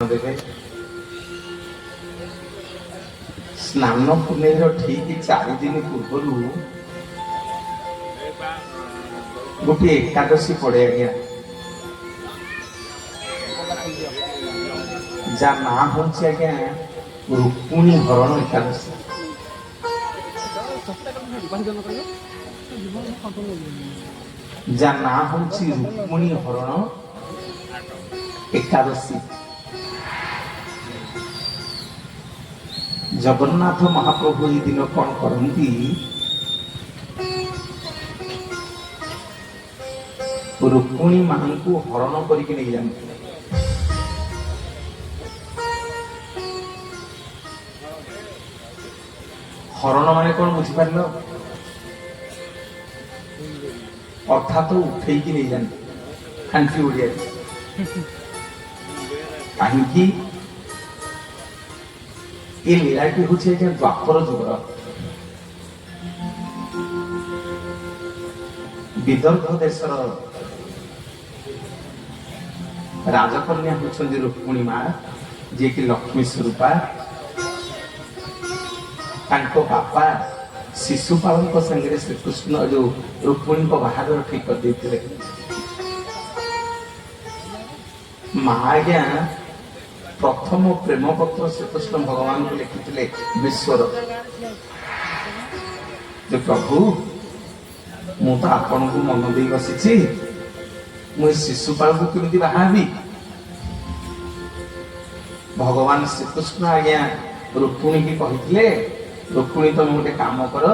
देवे स्नान पूर्णिम ठीक 4 दिन पूर्व गोटे एकादशी पड़े आज्ञा जा ना हूँ आज्ञा रुक्मिणी हरण एकादशी जा ना हूँ रुक्मिणी हरण एकादशी। जगन्नाथ महाप्रभु ये दिन कौन करती रुक्मिणी मां को हरण करके नहीं जाते। हरण माने कौन बुझिपार अर्थात तो उठे की नहीं जाते खांची ओडिया कहीं ये लीलाटी हूँ द्वापर जुगर विदर्भ देशर राजकन्या होती रुक्मिणी मां जी कि लक्ष्मी स्वरूपा बापा शिशुपाल संगे श्रीकृष्ण जो रुक्मिणी को बाहागर ठीक कर देते मां आज्ञा प्रथम प्रेम पत्र श्रीकृष्ण भगवान को लिखिते विश्वर जो प्रभु मु तो आपण को मन दे बसी मुझे शिशुपाल को केमी बाहाबी भगवान श्रीकृष्ण आज्ञा रुक्मिणी की कहते रुक्मिणी तुम गोटे काम कर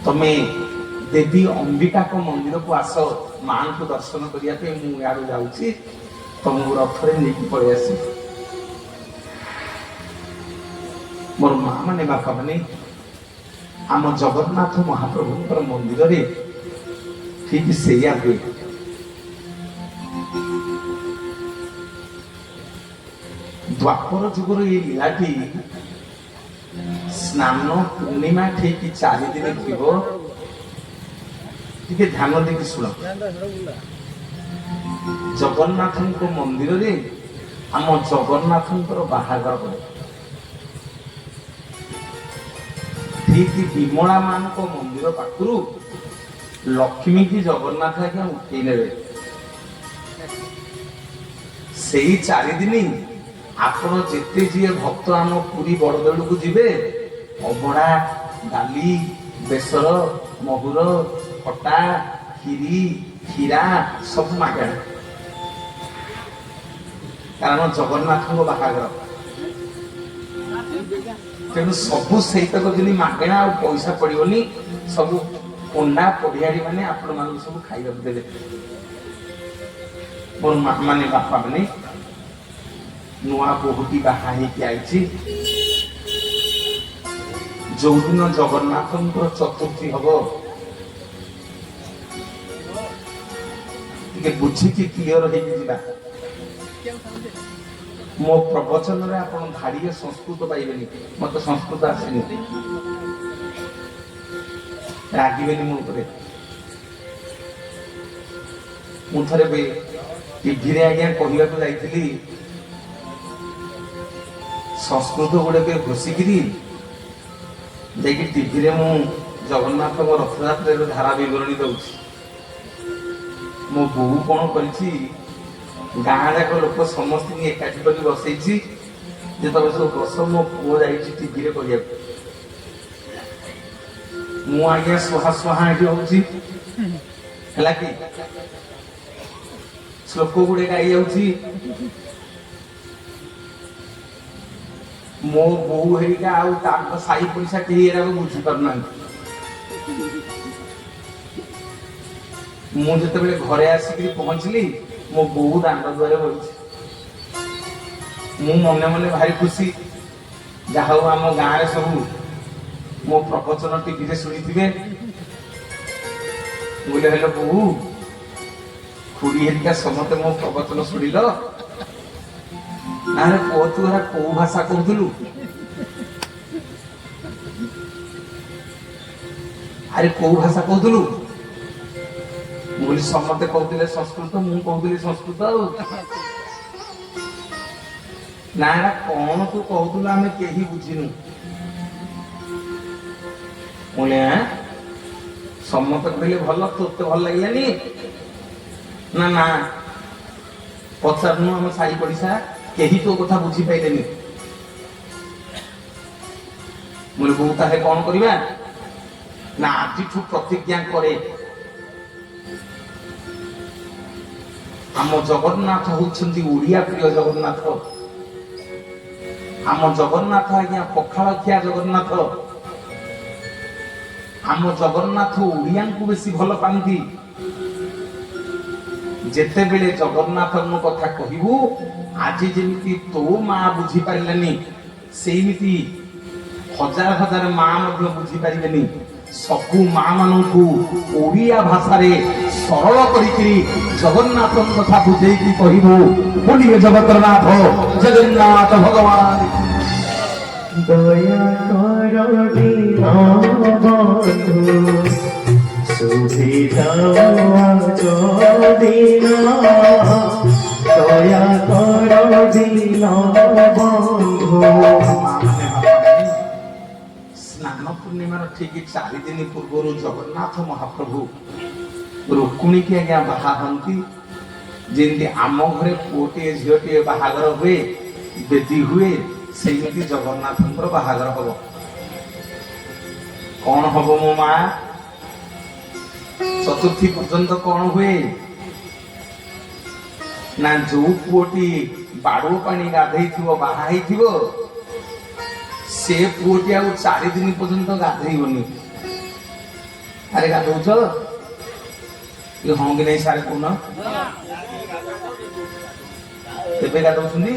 तमे देवी अंबिका को मंदिर को आस मां को दर्शन करने मुझे जाऊँगी तुमको रथरे नहीं पड़े आस मोर माँ माने बापा माने आम जगन्नाथ महाप्रभु मंदिर रे ठीक से हुए। द्वापर जुगर ये लीलाटी स्नान पूर्णिमा ठीक 4 दिन थी ध्यान देकी शुण जगन्नाथ मंदिर रे आम जगन्नाथ बाहागर पड़े ठीक विमला मान को मंदिर पाखु लक्ष्मी की जगन्नाथ आज्ञा उठे ने से 4 दिन आपण जिते जी भक्त आम पुरी बड़देव को जीवे अबड़ा डाली बेसर महुर खटा खीरी खीरा सब मागणा कारण जगन्नाथ बाहागर तेणु सबू से मागणा और पैसा पड़ोनी सब पंडा पढ़ियारी मैंने आपण मान सब खाइबा देवे मोर माने बापा मैंने नुआ बहुटी बाहा आई जो दिन जगन्नाथ चतुर्थी हम बुझी क्लीयर हो मो प्रवचन रे आपण धाड़ी संस्कृत पाइबे मत संस्कृत आसेनी रागिबेनी मो ऊपर मु थरे टीवी रे आज्ञा कहवा को जाइथिली संस्कृत गुड़े के घोषिकी जाकि टीवी रे मु जगन्नाथ रथयात्रा धारा विवरणी दउछि मो बो कौन कर गाँ जाक लोक समस्त एकाठी कर बसई जो सब बस मो पुओ जाइए टीवी रे मु आज्ञा सुहा सुहा ये हूँ कि श्लोक गुड़े गाई जाऊँ मो बो हेरिका साई पड़िशा कहीं बुझी पारना मुझे घरे आसिक पहुंचली मो बो दांड द्वारे बड़ी मने मने भारी खुशी जहा आम गाँव सब मो प्रवचन टीवी शुणी थे बोले हेलो बो खुड़ी हेरिका समते मो प्रवचन शुणिल ना पुओ तू कौ भाषा कहलु अरे कौ भाषा कहलु बोली समते कहते संस्कृत मु कहती संस्कृत ନା ଏଟା କଣ ତୁ କହୁଥିଲୁ ଆମେ କେହି ବୁଝିନୁ। ସମସ୍ତେ କହିଲେ ଭଲ, ତୋତେ ଭଲ ଲାଗିଲାନି? ନା ନା ପଚାରୁନୁ ଆମ ସାହି ପଡିଶା, କେହି ତୋ କଥା ବୁଝିପାଇଲେନି। ବୋଉ ତାହେଲେ କଣ କରିବା? ନା ଆଜିଠୁ ପ୍ରତିଜ୍ଞା କରେ, ଆମ ଜଗନ୍ନାଥ ହଉଛନ୍ତି ଓଡ଼ିଆ ପ୍ରିୟ ଜଗନ୍ନାଥ। ଆମ ଜଗନ୍ନାଥ ଆଜ୍ଞା ପଖାଳ ଖିଆ ଜଗନ୍ନାଥ। ଆମ ଜଗନ୍ନାଥ ଓଡ଼ିଆଙ୍କୁ ବେଶୀ ଭଲ ପାଆନ୍ତି। ଯେତେବେଳେ ଜଗନ୍ନାଥଙ୍କ କଥା କହିବୁ, ଆଜି ଯେମିତି ତୋ ମା ବୁଝିପାରିଲେନି, ସେଇମିତି ହଜାର ହଜାର ମା ମଧ୍ୟ ବୁଝିପାରିବେନି। ସବୁ ମା ମାନଙ୍କୁ ଓଡ଼ିଆ ଭାଷାରେ ସରଳ କରିକିରି ଜଗନ୍ନାଥଙ୍କ କଥା ବୁଝେଇକି କହିବୁ, ବୋଲିଏ ଜଗତରନାଥ ଜଗନ୍ନାଥ ଭଗବାନ। দয়া কর দীনবন্ধু সুবিধা দিন, দয়া কর দীনবন্ধু। ସ୍ନାନ ପୂର୍ଣ୍ଣିମାର ଠିକ 4 ଦିନ ପୂର୍ବରୁ ଜଗନ୍ନାଥ ମହାପ୍ରଭୁ ରୁକ୍ମିଣୀକି ଆଜ୍ଞା ବାହା ହନ୍ତି। ଯେମିତି ଆମ ଘରେ ପୁଅଟିଏ ଝିଅଟିଏ ବାହାଘର ହୁଏ, ବେଦୀ ହୁଏ, ସେମିତି ଜଗନ୍ନାଥଙ୍କର ବାହାଘର ହବ। କଣ ହବ ମୋ ମା? ଚତୁର୍ଥୀ ପର୍ଯ୍ୟନ୍ତ କଣ ହୁଏ ନା, ଯୋଉ ପୁଅଟି ବାଡୁଅ ପାଣି ଗାଧେଇଥିବ, ବାହା ହେଇଥିବ, ସେ ପୁଅଟି ଆଉ 4 ଦିନ ପର୍ଯ୍ୟନ୍ତ ଗାଧେଇବନି। ଆରେ ଗାଧଉଛ? ହଁ କି ନାଇଁ ସାରେ କହୁନ? ଏବେ ଗାଧଉଛନ୍ତି?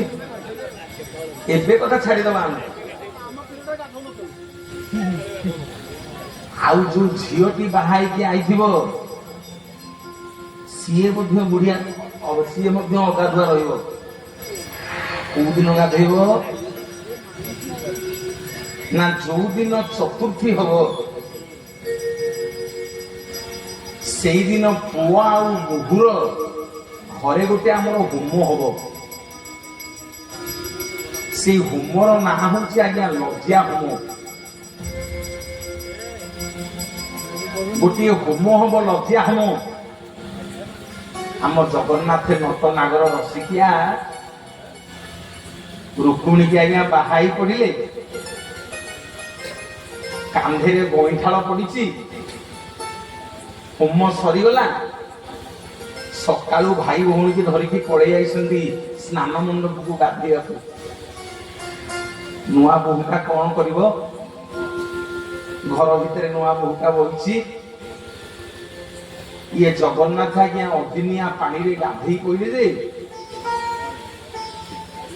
ଏବେ କଥା ଛାଡିଦବା ଆମେ। ଆଉ ଯୋଉ ଝିଅଟି ବାହା ହେଇକି ଆଇଥିବ, ସିଏ ମଧ୍ୟ ବୁଢିଆ, ସିଏ ମଧ୍ୟ ଅଗାଧୁଆ ରହିବ। କୋଉ ଦିନ ଗାଧେଇବ ନା, ଯୋଉ ଦିନ ଚତୁର୍ଥୀ ହବ, ସେଇଦିନ ପୁଅ ଆଉ ବୋହୂର ଘରେ ଗୋଟେ ଆମର ହୋମ ହବ। ସେଇ ହୋମର ନାଁ ହଉଛି ଆଜ୍ଞା ଲଜ୍ଜା ହୋମ। ଗୋଟିଏ ହୋମ ହବ ଲଜ୍ଜା ହୋମ। ଆମ ଜଗନ୍ନାଥ ନଟ ନାଗର ରସିକିଆ ରୁକ୍ମିଣୀକି ଆଜ୍ଞା ବାହା ହେଇ ପଡିଲେ। କାନ୍ଧରେ ଗଇଁଠାଳ ପଡିଛି, ହୋମ ସରିଗଲା। ସକାଳୁ ଭାଇ ଭଉଣୀକି ଧରିକି ପଳେଇ ଯାଇଛନ୍ତି ସ୍ନାନ ମଣ୍ଡପକୁ ଗାଧେଇବାକୁ। ନୂଆ ବୋହୂଟା କଣ କରିବ? ଘର ଭିତରେ ନୂଆ ବୋହୂଟା ବହିଛି। ଇଏ ଜଗନ୍ନାଥ ଆଜ୍ଞା ଅଦିନିଆ ପାଣିରେ ଗାଧେଇ ପଇଲେ ଯେ,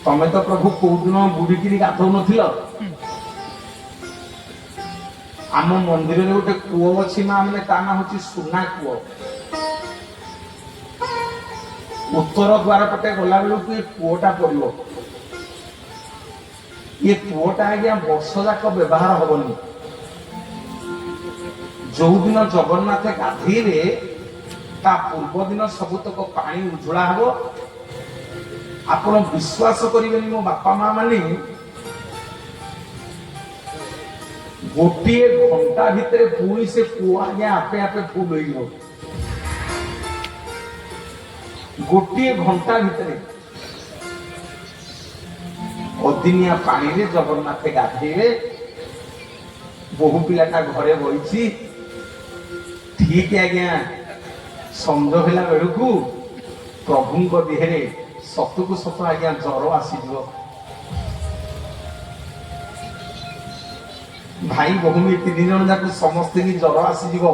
ତମେ ତ ପ୍ରଭୁ କୋଉଦିନ ବୁଡିକିରି ଗାଧଉ ନଥିଲ। ଆମ ମନ୍ଦିରରେ ଗୋଟେ କୂଅ ଅଛି ମା, ମାନେ ତା ନାଁ ହଉଛି ସୁନା କୂଅ। ଉତ୍ତର ଦ୍ୱାର ପଟେ ଗଲା ବେଳକୁ ଏ କୂଅଟା ପଡିବ। ଏ କୂଅଟା ଆଜ୍ଞା ବର୍ଷ ଯାକ ବ୍ୟବହାର ହବନି। ଯୋଉଦିନ ଜଗନ୍ନାଥ ଗାଧେଇବେ, ତା ପୂର୍ବ ଦିନ ସବୁତକ ପାଣି ଉଜଳା ହବ। ଆପଣ ବିଶ୍ୱାସ କରିବେନି ମୋ ବାପା ମା ମାନେ, ଗୋଟିଏ ଘଣ୍ଟା ଭିତରେ ପୁଣି ସେ କୂଅ ଆଜ୍ଞା ଆପେ ଆପେ ଫୁଲ ହେଇଯିବ। ଗୋଟିଏ ଘଣ୍ଟା ଭିତରେ ଅଦିନିଆ ପାଣିରେ ଜଗନ୍ନାଥ ଗାଧେଇବେ। ବୋହୂ ପିଲାଟା ଘରେ ବଇଛି। ଠିକ ଆଜ୍ଞା ସଞ୍ଜ ହେଲା ବେଳକୁ ପ୍ରଭୁଙ୍କ ଦେହରେ ସତକୁ ସତ ଆଜ୍ଞା ଜ୍ୱର ଆସିଯିବ। ଭାଇ ଭଉଣୀ 3 ଜଣ ଯାକ ସମସ୍ତଙ୍କୁ ଜ୍ୱର ଆସିଯିବ।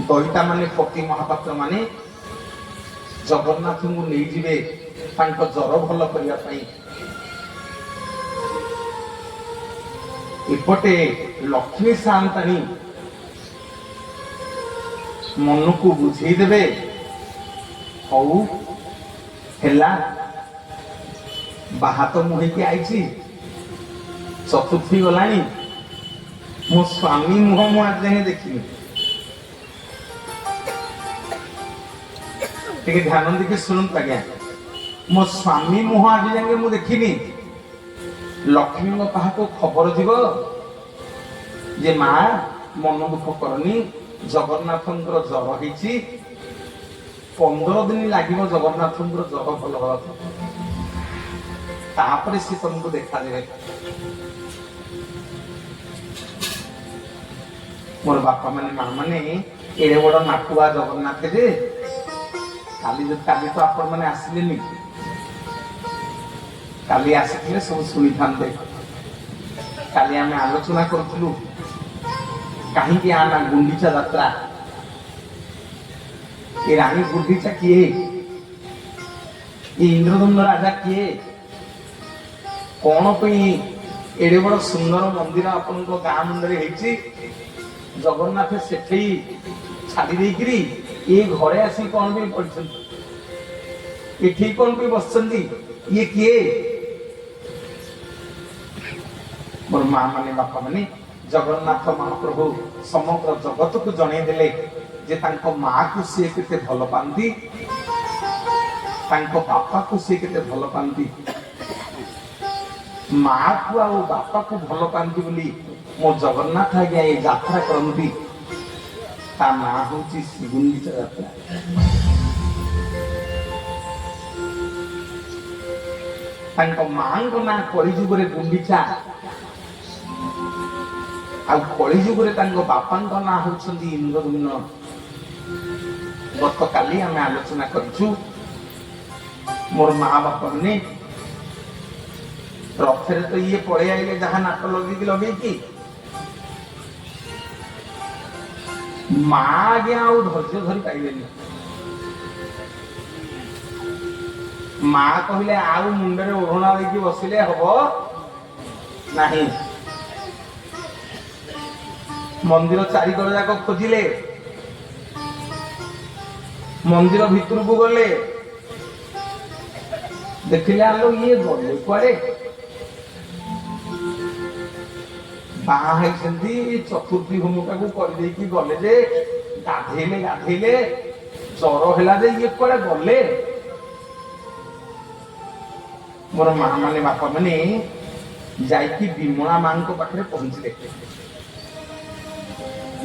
ଦଇତା ମାନେ, ପତି ମହାପାତ୍ର ମାନେ ଜଗନ୍ନାଥଙ୍କୁ ନେଇଯିବେ ତାଙ୍କ ଜ୍ୱର ଭଲ କରିବା ପାଇଁ। ଏପଟେ ଲକ୍ଷ୍ମୀ ସାଆନ୍ତାଣୀ ମନକୁ ବୁଝେଇଦେବେ, ହଉ ହେଲା, ବାହା ତ ମୁଁ ହେଇକି ଆଇଛି, ଚତୁର୍ଥୀ ଗଲାଣି, ମୋ ସ୍ୱାମୀ ମୁହଁ ମୁଁ ଆଜି ଯାଏଁ ଦେଖିନି। ଟିକେ ଧ୍ୟାନ ଦେଇକି ଶୁଣନ୍ତୁ ଆଜ୍ଞା। ମୋ ସ୍ୱାମୀ ମୁହଁ ଆଜି ଯାକେ ମୁଁ ଦେଖିନି। ଲକ୍ଷ୍ମୀଙ୍କ କାହାକୁ ଖବର ଯିବ ଯେ ମା ମନ ଦୁଃଖ କରନି, ଜଗନ୍ନାଥଙ୍କର ଜ୍ୱର ହେଇଛି, 15 ଦିନ ଲାଗିବ ଜଗନ୍ନାଥଙ୍କର ଜ୍ୱର ଭଲ ହବା, ତାପରେ ସେ ତମକୁ ଦେଖାଦେବେ। ମୋର ବାପା ମାନେ ମା ମାନେ ଏଡେ ବଡ ନାଟୁଆ ଜଗନ୍ନାଥ ଯେ କାଲି ତ ଆପଣ ମାନେ ଆସିଲେନି, କାଲି ଆସିଥିଲେ ସବୁ ଶୁଣିଥାନ୍ତେ। କାଲି ଆମେ ଆଲୋଚନା କରୁଥିଲୁ କାହିଁକି ନା ଗୁଣ୍ଡିଚା ଯାତ୍ରା, ଏ ରାଣୀ ଗୁଣ୍ଡିଚା କିଏ, ଏ ଇନ୍ଦ୍ରଦମ୍ନ ରାଜା କିଏ, କଣ ପାଇଁ ଏଡେ ବଡ ସୁନ୍ଦର ମନ୍ଦିର ଆପଣଙ୍କ ଗାଁ ମୁଣ୍ଡରେ ହେଇଛି, ଜଗନ୍ନାଥ ସେଠି ଛାଡି ଦେଇକିରି ଏ ଘରେ ଆସି କଣ ପାଇଁ ପଡିଛନ୍ତି, ଏଠି କଣ ପାଇଁ ବସିଛନ୍ତି, ଇଏ କିଏ? ମୋର ମା ମାନେ ବାପା ମାନେ ଜଗନ୍ନାଥ ମହାପ୍ରଭୁ ସମଗ୍ର ଜଗତକୁ ଜଣେଇ ଦେଲେ ଯେ ତାଙ୍କ ମାକୁ ସିଏ କେତେ ଭଲ ପାଆନ୍ତି, ତାଙ୍କ ବାପାକୁ ସିଏ କେତେ ଭଲ ପାଆନ୍ତି। ମାକୁ ଆଉ ବାପାକୁ ଭଲ ପାଆନ୍ତି ବୋଲି ମୋ ଜଗନ୍ନାଥ ଆଜ୍ଞା ଏ ଯାତ୍ରା କରନ୍ତି। ତା ନାଁ ହଉଛି ଶ୍ରୀଗୁଣ୍ଡିଚା ଯାତ୍ରା। ତାଙ୍କ ମାଙ୍କ ନାଁ କଳିଯୁଗରେ ଗୁଣ୍ଡିଚା, ଆଉ କଳିଯୁଗରେ ତାଙ୍କ ବାପାଙ୍କ ନାଁ ହଉଛନ୍ତି ଇନ୍ଦ୍ରଦମ୍ନ। ଗତକାଲି ଆମେ ଆଲୋଚନା କରିଛୁ ମୋର ମା ବାପା ମାନେ ରଥରେ ତ ଇଏ ପଳେଇ ଆଇଲେ ଯାହା ନାଟ ଲଗେଇକି, ମା ଆଜ୍ଞା ଆଉ ଧୈର୍ଯ୍ୟ ଧରି ପାଇଲେନି। ମା କହିଲେ ଆଉ ମୁଣ୍ଡରେ ଓଢ଼ଣା ଦେଇକି ବସିଲେ ହବ ନାହିଁ। ମନ୍ଦିର ଚାରିକର ଯାକ ଖୋଜିଲେ, ମନ୍ଦିର ଭିତରକୁ ଗଲେ, ଦେଖିଲେ ଆଲୋ ଇଏ ଗଲେ କୁଆଡେ, ବାହା ହେଇଛନ୍ତି ଚତୁର୍ଥୀ ଭୂମିକାକୁ କରିଦେଇକି ଗଲେ ଯେ ଗାଧେଇଲେ ଜ୍ୱର ହେଲା ଯେ ଇଏ କୁଆଡେ ଗଲେ। ମୋର ମା ମାନେ ବାପା ମାନେ ଯାଇକି ବିମଳା ମାଙ୍କ ପାଖରେ ପହଞ୍ଚିଲେ।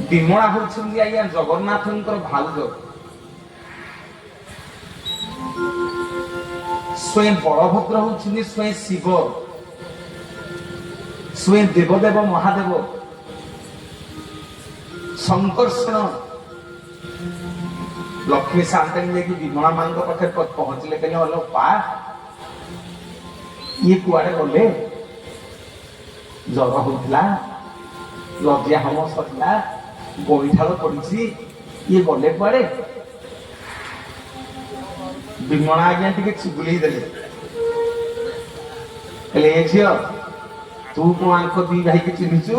ବିମଳା ହଉଛନ୍ତି ଆଜ୍ଞା ଜଗନ୍ନାଥଙ୍କର ଭାଉଜ। ସ୍ୱୟଂ ବଳଭଦ୍ର ହଉଛନ୍ତି ସ୍ୱୟଂ ଶିବ, ସ୍ୱୟଂ ଦେବଦେବ ମହାଦେବ ଶଙ୍କର୍ଷଣ। ଲକ୍ଷ୍ମୀ ସାନ୍ତାଣୀ ଯାଇକି ବିମଳା ମାଙ୍କ ପାଖରେ ପହଞ୍ଚିଲେ, କହିଲେ ହଲୋ ପା ଇଏ କୁଆଡେ ଗଲେ, ଜ୍ୱର ହଉଥିଲା, ଲଜ୍ଜା ହୋମ ସରିଲା, ଗୋଇଠାଳ ପଡିଛି, ଇଏ ଗଲେ କୁଆଡେ? ବିମଳା ଆଜ୍ଞା ଟିକେ ଚୁଗୁଲେଇ ଦେଲେ, ହେଲେ ଏ ଝିଅ ତୁ କଣ ଆଙ୍କ ଦି ଭାଇକି ଚିହ୍ନିଛୁ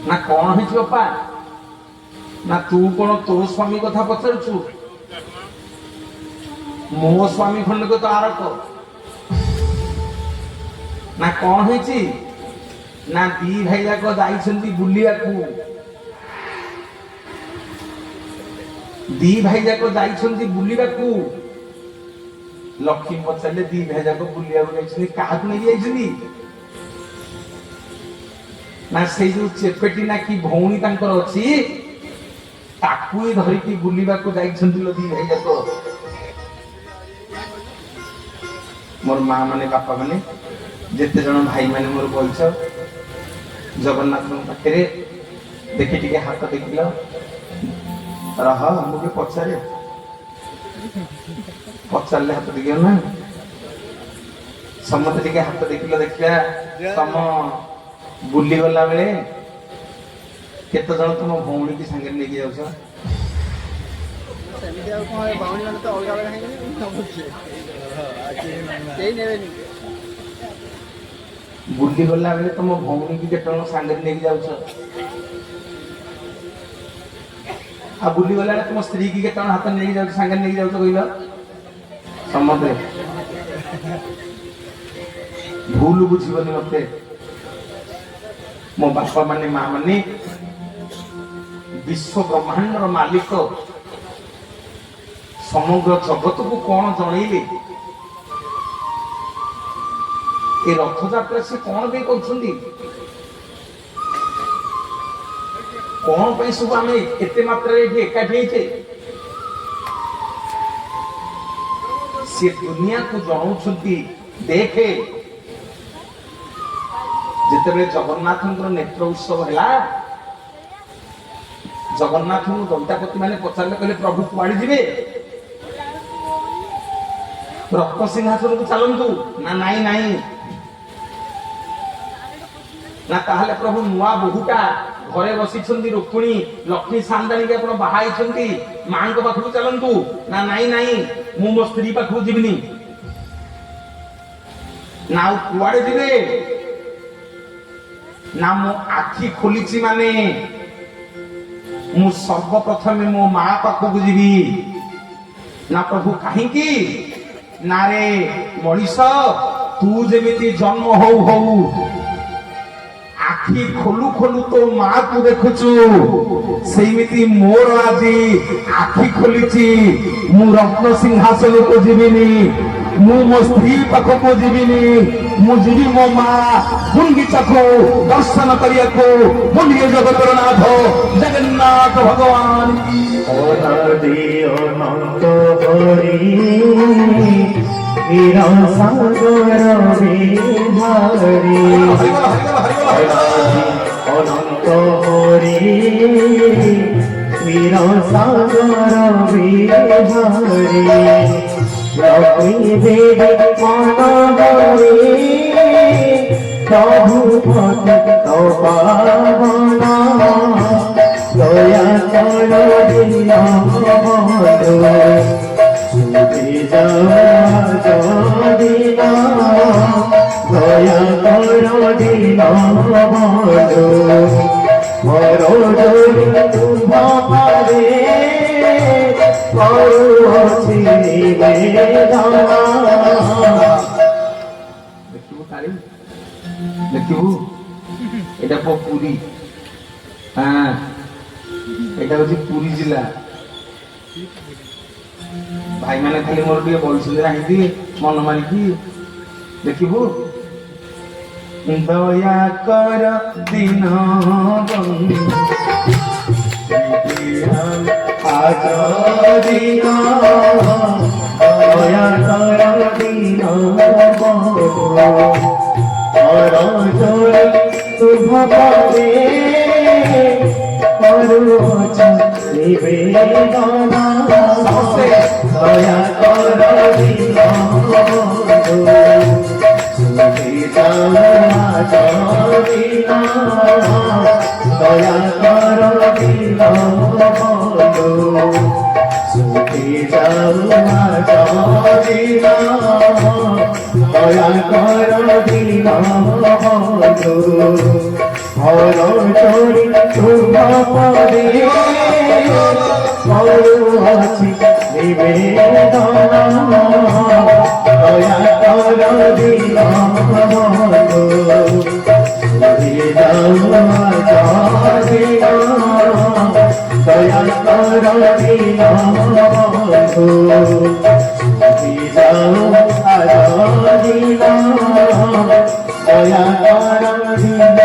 ନା କଣ ହେଇଛି ବାପା? ନା ତୁ କଣ ତୋ ସ୍ୱାମୀ କଥା ପଚାରୁଛୁ? ମୋ ସ୍ୱାମୀ ଖଣ୍ଡକ ତ ଆରକ। ନା କଣ ହେଇଛି? ନା ଦି ଭାଇ ଯାକ ଯାଇଛନ୍ତି ବୁଲିବାକୁ, ଦି ଭାଇ ଯାକ ଯାଇଛନ୍ତି ବୁଲିବାକୁ। ଲକ୍ଷ୍ମୀ ପଚାରିଲେ ଦି ଭାଇ ଯାକ ବୁଲିବାକୁ ଯାଇଛନ୍ତି, କାହାକୁ ନେଇକି ଯାଇଛନ୍ତି? ନା ସେଇ ଯୋଉ ଚେପେଟି ନା କି ଭଉଣୀ ତାଙ୍କର ଅଛି ତାକୁ ହିଁ ଧରିକି ବୁଲିବାକୁ ଯାଇଛନ୍ତି ଲୋ ଦି ଭାଇ ଯାକ। ମୋର ମା ମାନେ ବାପା ମାନେ ଯେତେ ଜଣ ଭାଇ ମାନେ ମୋର ବଇଛ ଜଗନ୍ନାଥଙ୍କ ପାଖରେ, ଦେଖି ଟିକେ ହାତ ଦେଖିଲ, ରହ ମୁଁ ଟିକେ ପଚାରିଲେ ହାତ ଦେଖିବ ନା, ସମସ୍ତେ ଟିକେ ହାତ ଦେଖିଲ। ଦେଖିବା ତମ ବୁଲିଗଲା ବେଳେ କେତେ ଜଣ ତମ ଭଉଣୀ କି ସାଙ୍ଗରେ ନେଇକି ଯାଉଛ? ସେମିତି ଆଉ କଣ, ଭଉଣୀ ମାନେ ତ ଅଲଗା ଅଲଗା ହେଇଗଲେ କେହି ନେବେନି। ବୁଲିଗଲା ବେଳେ ତମ ଭଉଣୀ କି କେତେ ଜଣ ସାଙ୍ଗରେ ନେଇକି ଯାଉଛ? ଆଉ ବୁଲିଗଲା ବେଳେ ତମ ସ୍ତ୍ରୀ କି କେତେ ଜଣ ହାତ ନେଇକି ଯାଉଛ, ସାଙ୍ଗରେ ନେଇକି ଯାଉଛ କହିଲ? ସମସ୍ତେ। ଭୁଲ ବୁଝିବନି ମତେ। ମୋ ବାପା ମାନେ ମା ମାନେ ବିଶ୍ୱ ବ୍ରହ୍ମାଣ୍ଡର ମାଲିକ ସମଗ୍ର ଜଗତକୁ କଣ ଜଣେଇଲେ? ଏ ରଥଯାତ୍ରା ସେ କଣ ପାଇଁ କରୁଛନ୍ତି? କଣ ପାଇଁ ସବୁ ଆମେ ଏତେ ମାତ୍ରାରେ ଏଠି ଏକାଠି ହେଇଛେ? ସେ ଦୁନିଆକୁ ଜଣାଉଛନ୍ତି, ଦେଖେ ଯେତେବେଳେ ଜଗନ୍ନାଥଙ୍କର ନେତ୍ର ଉତ୍ସବ ହେଲା, ଜଗନ୍ନାଥଙ୍କୁ ଦଇତାପତି ମାନେ ପଚାରିଲେ, କହିଲେ ପ୍ରଭୁ କୁଆଡେ ଯିବେ? ରତ୍ନ ସିଂହାସନକୁ ଚାଲନ୍ତୁ। ନା ନାଇଁ ନାଇଁ। ନା ତାହେଲେ ପ୍ରଭୁ ନୂଆ ବୋହୂଟା ଘରେ ବସିଛନ୍ତି, ରୁକ୍ମିଣୀ ଲକ୍ଷ୍ମୀ ସାନ୍ଦାଣୀକି ଆପଣ ବାହା ହେଇଛନ୍ତି, ମାଙ୍କ ପାଖକୁ ଚାଲନ୍ତୁ। ନା ନାଇଁ ନାଇଁ, ମୁଁ ମୋ ସ୍ତ୍ରୀ ପାଖକୁ ଯିବିନି। ନା ଆଉ କୁଆଡେ ଯିବେ? ନା ମୋ ଆଖି ଖୋଲିଛି ମାନେ ମୁଁ ସର୍ବପ୍ରଥମେ ମୋ ମା ପାଖକୁ ଯିବି। ନା ପ୍ରଭୁ କାହିଁକି? ନା ରେ ମଣିଷ, ତୁ ଯେମିତି ଜନ୍ମ ହଉ ହଉ ଆଖି ଖୋଲୁ ଖୋଲୁ ତୋ ମା କୁ ଦେଖୁଛୁ, ସେଇମିତି ମୋର ଆଜି ଆଖି ଖୋଲିଛି। ମୁଁ ରତ୍ନ ସିଂହାସନକୁ ଯିବିନି, ମୁଁ ମୋ ସ୍ତ୍ରୀ ପାଖକୁ ଯିବିନି, ମୁଁ ଯିବି ମୋ ମା ଗୁଣ୍ଡିଚାକୁ ଦର୍ଶନ କରିବାକୁ। ବୋଲିଏ ଜଗତର ନାଥ ଜଗନ୍ନାଥ ଭଗବାନ। অনাদি অনন্ত হরি বীর সাগর বিহারি অনাদি অনন্ত হরি বীর সাগর বিহারি লক্ষ্মী দেবী মানবী প্রভু পতি পাবনা দয়া কর দিন সুখে দিন দয়া কর দিন মর তুমারে করুছি নিবেদনা। ଦେଖିବୁ କାଳି, ଦେଖିବୁ এটা পুরী। হ্যাঁ, এটা হচ্ছে পুরী জেলা। ভাই মানে খালি মোর ଟିକେ বলছিলে আহিদি মন মারিকি ଦେଖିବୁ। দয়া কর দিন আজ দিন দয়া কর দিন শুভ পদে করুছ নিবেদনা দয়া কর দিন সুখে দিন দয়া কর দিন সুখে দিন দয়া কর দিন হর চরি শুভ পদে করুছি নিবেদনা দয়া কর দিন দয়া কর দিন দয়া কর দিন